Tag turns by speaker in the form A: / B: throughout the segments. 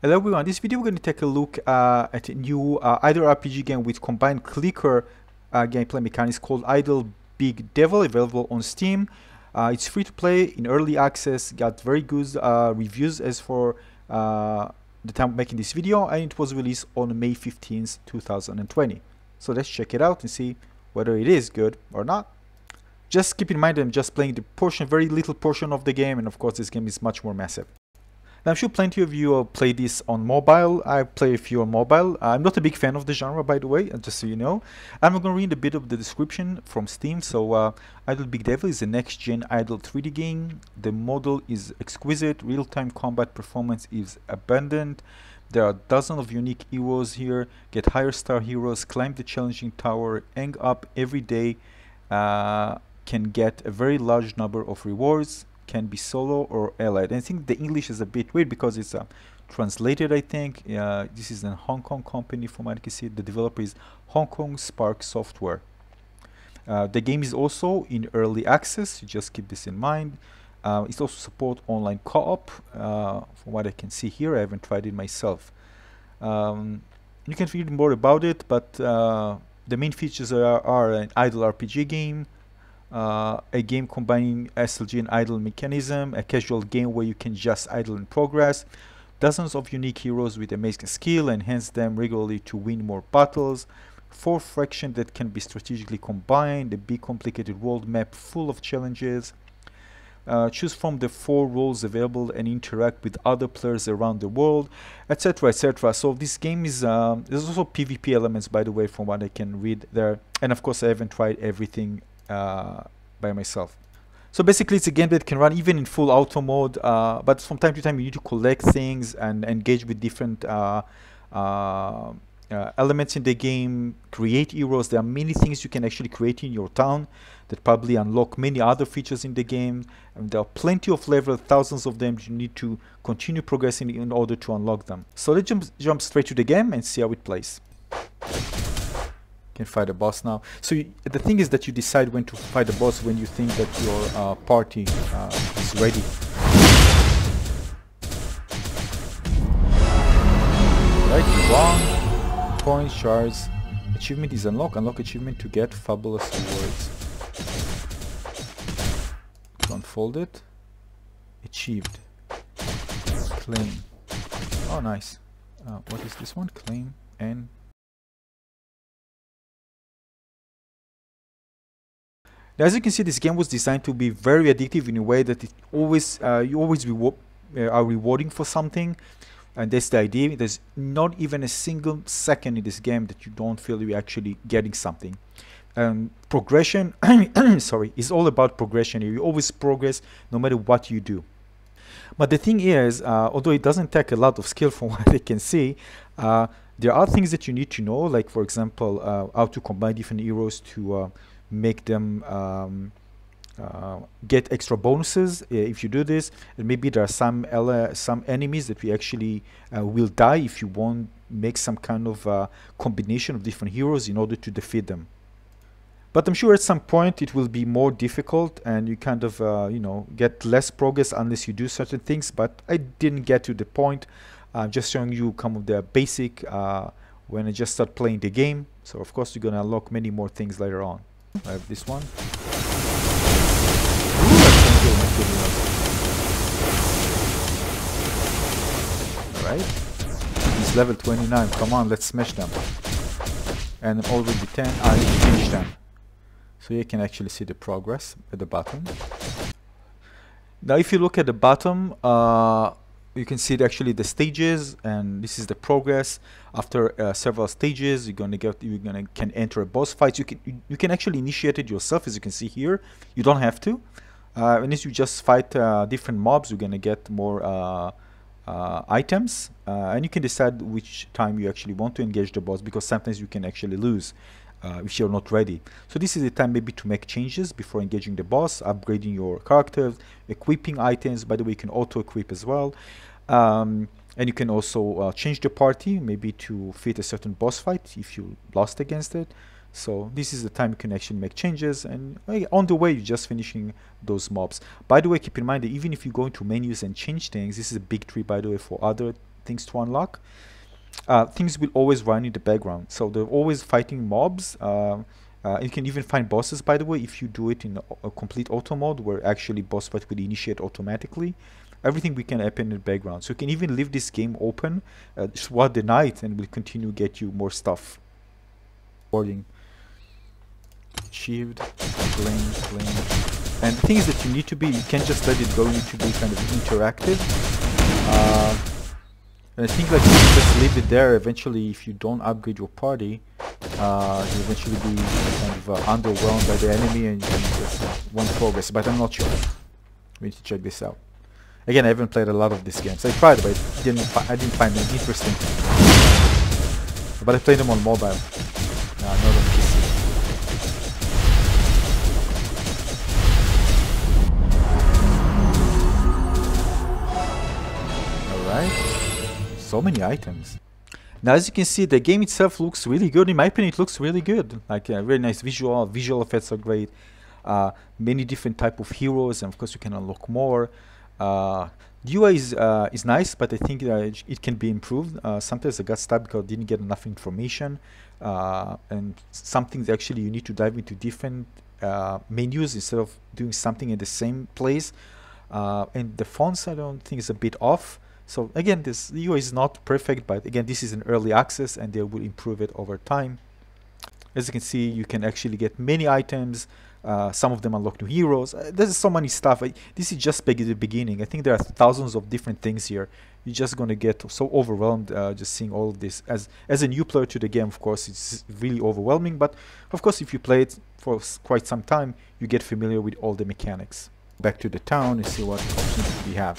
A: Hello everyone, in this video we're going to take a look at a new idle RPG game with combined clicker gameplay mechanics called Idle Big Devil, available on Steam. It's free to play in early access, got very good reviews as for the time of making this video, and it was released on May 15th, 2020. So let's check it out and see whether it is good or not. Just keep in mind that I'm just playing the very little portion of the game, and of course this game is much more massive. Now, I'm sure plenty of you play this on mobile. I play a few on mobile. I'm not a big fan of the genre, by the way, just so you know. I'm going to read a bit of the description from Steam. So, Idle Big Devil is a next-gen idle 3D game. The model is exquisite. Real-time combat performance is abundant. There are dozens of unique heroes here. Get higher star heroes, climb the challenging tower, hang up every day. Can get a very large number of rewards. Can be solo or allied. And I think the English is a bit weird because it's translated, I think. This is a Hong Kong company from what I can see. The developer is Hong Kong Spark Software. The game is also in early access. You just keep this in mind. It also supports online co-op. From what I can see here, I haven't tried it myself. You can read more about it, but the main features are an idle RPG game, a game combining SLG and idle mechanism, a casual game where you can just idle in progress, dozens of unique heroes with amazing skill, enhance them regularly to win more battles, 4 factions that can be strategically combined, a big complicated world map full of challenges, choose from the 4 roles available and interact with other players around the world, etc, etc. So this game is there's also PvP elements, by the way, from what I can read there, and of course I haven't tried everything by myself. So basically it's a game that can run even in full auto mode, but from time to time you need to collect things and engage with different elements in the game, create heroes. There are many things you can actually create in your town that probably unlock many other features in the game, and there are plenty of levels, thousands of them. You need to continue progressing in order to unlock them. So let's jump straight to the game and see how it plays. Can fight a boss now. So the thing is that you decide when to fight the boss when you think that your party is ready. Right, 1 point shards. Achievement is unlock. Unlock achievement to get fabulous rewards. Unfold it. Achieved. Claim. Oh, nice. What is this one? Claim and. Now, as you can see, this game was designed to be very addictive in a way that it always you always are rewarding for something, and that's the idea. There's not even a single second in this game that you don't feel you're actually getting something. Progression, sorry, is all about progression. You always progress no matter what you do. But the thing is, although it doesn't take a lot of skill from what I can see, there are things that you need to know, like for example, how to combine different heroes to make them get extra bonuses if you do this. And maybe there are some enemies that we actually will die if you won't make some kind of combination of different heroes in order to defeat them. But I'm sure at some point it will be more difficult, and you kind of you know, get less progress unless you do certain things. But I didn't get to the point. I'm just showing you some of the basic when I just start playing the game. So of course you're gonna unlock many more things later on. I have this one. Alright. He's level 29. Come on, let's smash them. And I'm already 10. I need to finish them. So you can actually see the progress at the bottom. Now if you look at the bottom, you can see actually the stages, and this is the progress. After several stages, you're gonna can enter a boss fight. You can actually initiate it yourself, as you can see here. You don't have to. And as you just fight different mobs, you're gonna get more items, and you can decide which time you actually want to engage the boss, because sometimes you can actually lose if you're not ready. So this is the time maybe to make changes before engaging the boss, upgrading your characters, equipping items. By the way, you can auto-equip as well. And you can also change the party, maybe to fit a certain boss fight if you lost against it. So this is the time you can actually make changes, and on the way you're just finishing those mobs. By the way, keep in mind that even if you go into menus and change things, this is a big tree, by the way, for other things to unlock. Things will always run in the background, so they're always fighting mobs. You can even find bosses, by the way, if you do it in a complete auto mode, where actually boss fight will initiate automatically. Everything we can happen in the background, so you can even leave this game open throughout the night, and will continue get you more stuff. Boarding. Achieved. Claim. And the thing is that you need to be, you can't just let it go, you need to be kind of interactive. And I think like if you just leave it there, eventually if you don't upgrade your party, you'll eventually be kind of underwhelmed by the enemy and you just won't progress, but I'm not sure. We need to check this out. Again, I haven't played a lot of these games. I tried, but I didn't find them interesting. But I played them on mobile, not on PC. Alright, so many items. Now, as you can see, the game itself looks really good. In my opinion, it looks really good. Like very nice visual effects are great. Many different type of heroes, and of course you can unlock more. The UI is nice, but I think it can be improved. Sometimes I got stuck because I didn't get enough information, and some things actually you need to dive into different menus instead of doing something in the same place. And the fonts, I don't think, is a bit off. So again, this UI is not perfect, but again, this is an early access and they will improve it over time. As you can see, you can actually get many items. Some of them unlock new heroes. There's so many stuff. This is just the beginning. I think there are thousands of different things here. You're just going to get so overwhelmed just seeing all of this. As a new player to the game, of course, it's really overwhelming. But of course, if you play it for quite some time, you get familiar with all the mechanics. Back to the town and see what options we have.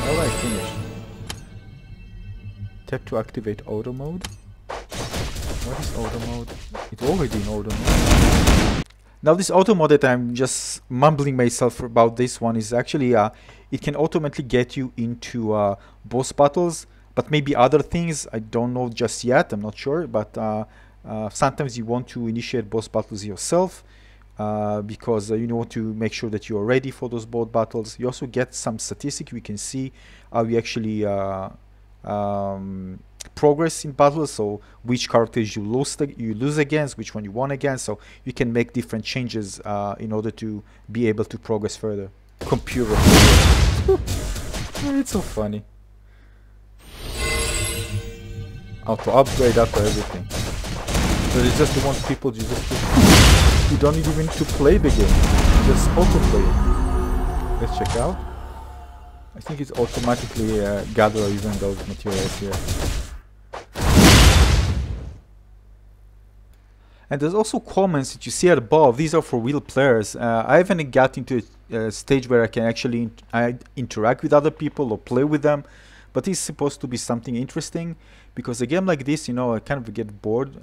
A: Alright, finished. Tap to activate auto mode. What is auto mode? It's already in auto mode. Now this auto mode that I'm just mumbling myself about this one is actually it can automatically get you into boss battles, but maybe other things I don't know just yet. I'm not sure, but sometimes you want to initiate boss battles yourself because you want to make sure that you are ready for those boss battles. You also get some statistics. We can see how you actually progress in battles, so which characters you lose against, which one you won against, so you can make different changes in order to be able to progress further. Computer. It's so funny. Auto upgrade after everything. So they just want people to you don't even need to play the game, just auto play it. Let's check out. I think it's automatically gather even those materials here. And there's also comments that you see above. These are for real players. I haven't got into a stage where I can actually interact with other people or play with them, but it's supposed to be something interesting, because a game like this, I kind of get bored.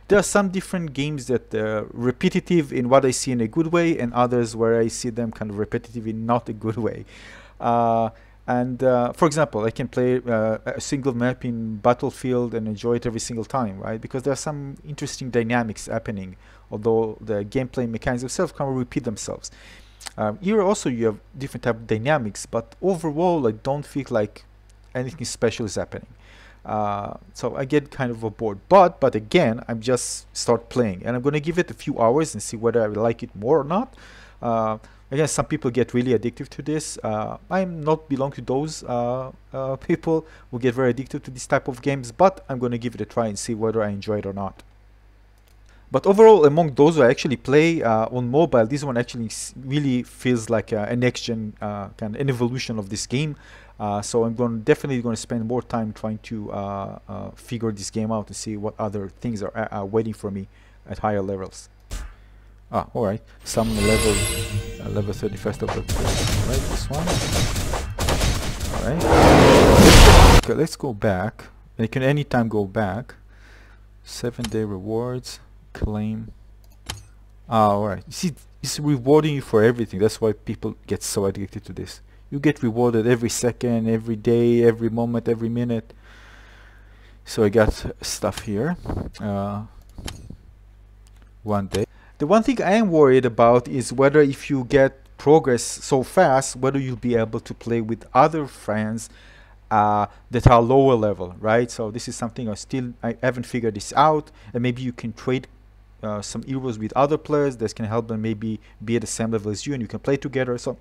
A: There are some different games that are repetitive in what I see in a good way, and others where I see them kind of repetitive in not a good way. For example, I can play a single map in Battlefield and enjoy it every single time, right? Because there are some interesting dynamics happening, although the gameplay mechanics themselves kind of repeat themselves. Here also you have different type of dynamics, but overall I don't feel like anything special is happening. So I get kind of bored. But again, I'm just start playing, and I'm going to give it a few hours and see whether I like it more or not. Again, some people get really addictive to this. I'm not belong to those people who get very addicted to this type of games, but I'm going to give it a try and see whether I enjoy it or not. But overall, among those who actually play on mobile, this one actually really feels like a next-gen kind of an evolution of this game. So I'm definitely going to spend more time trying to figure this game out and see what other things are waiting for me at higher levels. All right. Some level 31st of the right. This one. All right. Okay, let's go back. You can anytime go back. 7-day rewards. Claim. All right. You see, it's rewarding you for everything. That's why people get so addicted to this. You get rewarded every second, every day, every moment, every minute. So I got stuff here. one day. The one thing I am worried about is whether if you get progress so fast, whether you'll be able to play with other friends that are lower level, right? So this is something I haven't figured this out, and maybe you can trade some heroes with other players that can help them maybe be at the same level as you, and you can play together. So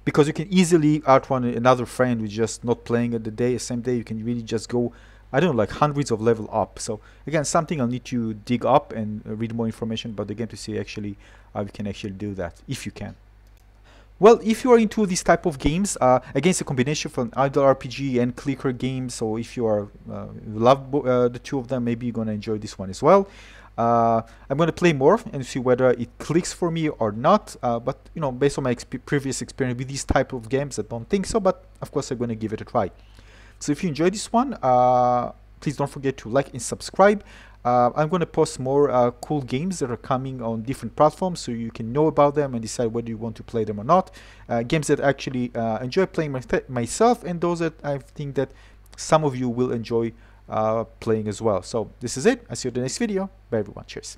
A: because you can easily outrun another friend who's just not playing at the same day, you can really just go, I don't know, like hundreds of level up. So again, something I'll need to dig up and read more information about the game to see actually how you can actually do that, if you can. Well, if you are into this type of games, again, it's a combination of an idle RPG and clicker game. So if you are love the two of them, maybe you're gonna enjoy this one as well. I'm gonna play more and see whether it clicks for me or not. But you know, based on my previous experience with these type of games, I don't think so. But of course, I'm gonna give it a try. So if you enjoyed this one, please don't forget to like and subscribe. I'm going to post more cool games that are coming on different platforms so you can know about them and decide whether you want to play them or not. Games that actually enjoy playing myself, and those that I think that some of you will enjoy playing as well. So this is it. I'll see you in the next video. Bye everyone. Cheers.